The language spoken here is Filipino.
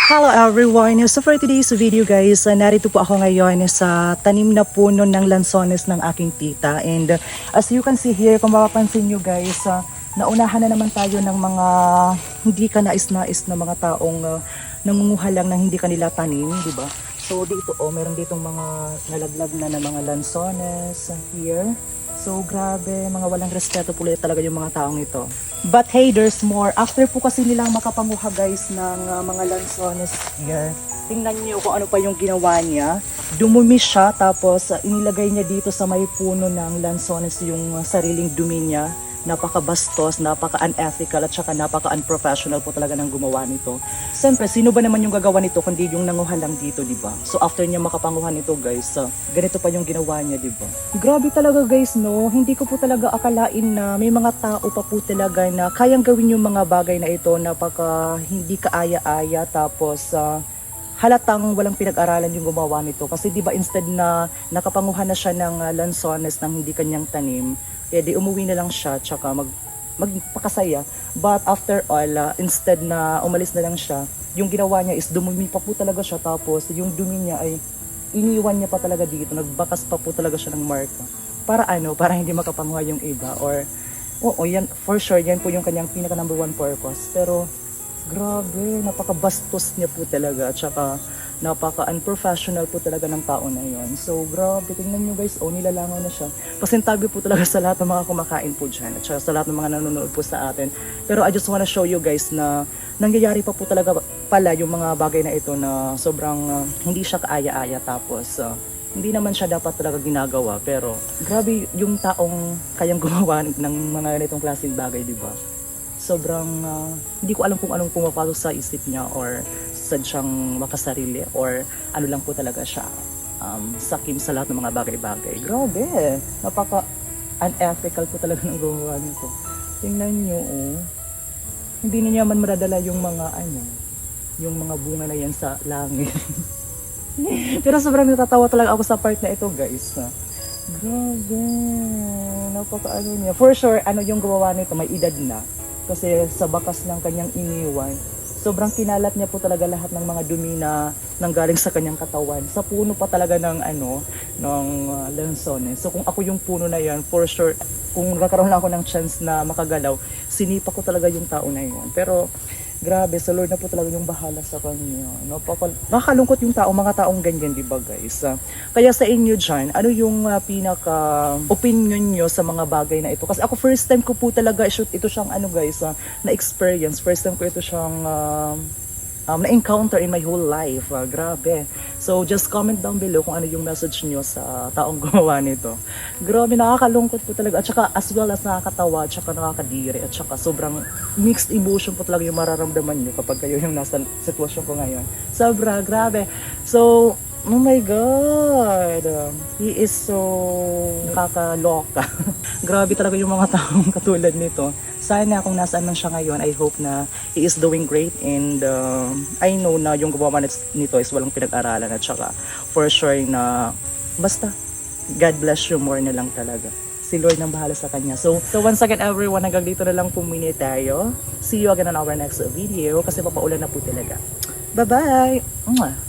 Hello everyone! So for today's video guys, narito po ako ngayon sa tanim na puno ng lansones ng aking tita. And as you can see here, kung mapapansin nyo guys, naunahan na naman tayo ng mga hindi ka nais-nais na mga taong nangunguha lang ng hindi kanila tanim, di ba? So dito meron ditong mga nalaglag na ng mga lansones here. So grabe, mga walang respeto po talaga yung mga taong ito. But hey, there's more. After po kasi nilang makapanguha guys ng mga lansones here, tingnan niyo kung ano pa yung ginawa niya. Dumumi siya, tapos inilagay niya dito sa may puno ng lansones yung sariling dumi niya. Napaka-bastos, napaka-unethical at saka napaka-unprofessional po talaga ng gumawa nito. Siyempre, sino ba naman yung gagawa nito kundi yung nanguha lang dito, di ba? So after niya makapanguha nito guys, ganito pa yung ginawa niya, di ba? Grabe talaga guys, no? Hindi ko po talaga akalain na may mga tao pa po talaga na kayang gawin yung mga bagay na ito, napaka hindi kaaya-aya, tapos halatang walang pinag-aralan yung gumawa nito. Kasi di ba instead na nakapanguha na siya ng lansones ng hindi kanyang tanim, di umuwi na lang siya tsaka magpakasaya. But after all, instead na umalis na lang siya, yung ginawa niya is dumumi pa po talaga siya, tapos yung dumi niya ay iniwan niya pa talaga dito, nagbakas pa po talaga siya ng marka. Para ano? Para hindi makapanguha yung iba, or yan, for sure, yan po yung kanyang pinaka number one purpose. Pero grabe, napaka-bastos niya po talaga, tsaka napaka-unprofessional po talaga ng tao na yon. So grabe, tingnan nyo guys, nilalangaw na siya. Pasintabi po talaga sa lahat ng mga kumakain po dyan, at saka sa lahat ng mga nanonood po sa atin. Pero I just wanna show you guys na nangyayari pa po talaga pala yung mga bagay na ito, na sobrang hindi siya kaaya-aya, tapos hindi naman siya dapat talaga ginagawa. Pero grabe yung taong kayang gumawa ng mga ganitong klaseng bagay, di ba? Sobrang hindi ko alam kung anong pumapasok sa isip niya, or sadyang makasarili, or ano lang po talaga siya, sakim sa lahat ng mga bagay-bagay. Grabe, napaka-unethical po talaga ng gumawa nito. Tingnan niyo, hindi niya man madadala yung mga yung mga bunga na yan sa langit. Pero sobrang natatawa talaga ako sa part na ito guys. Grabe, napaka niya. For sure, yung gumawa nito may edad na. Kasi sa bakas ng kanyang iniwan, sobrang kinalat niya po talaga lahat ng mga dumi na nanggaling sa kanyang katawan. Sa puno pa talaga ng lansones. So kung ako yung puno na yan, for sure, kung nagkaroon lang ako ng chance na makagalaw, sinipa ko talaga yung tao na yun. Pero grabe, sa Lord na po talaga yung bahala sa kanya. Nakakalungkot yung tao, mga taong ganyan, di ba guys? Kaya sa inyo dyan, ano yung pinaka-opinion nyo sa mga bagay na ito? Kasi ako first time ko po talaga ito siyang guys, na-experience. First time ko ito siyang na-encounter in my whole life. Grabe. So just comment down below kung ano yung message nyo sa taong gumawa nito. Grabe, nakakalungkot po talaga. At saka as well as nakakatawa, at saka nakakadiri, at saka sobrang mixed emotion po talaga yung mararamdaman nyo kapag kayo yung nasa sitwasyon ko ngayon. Sobra, grabe. So, oh my God, he is so nakakaloka. Grabe talaga yung mga taong katulad nito. Sana kung nasaan man siya ngayon, I hope na he is doing great, and I know na yung gumawa nito is walang pinag-aralan, at saka for sure na basta God bless you more na lang talaga. Si Lord nang bahala sa kanya. So once again everyone, hanggang dito na lang po muna tayo. See you again on our next video kasi papaulan na po talaga. Bye-bye!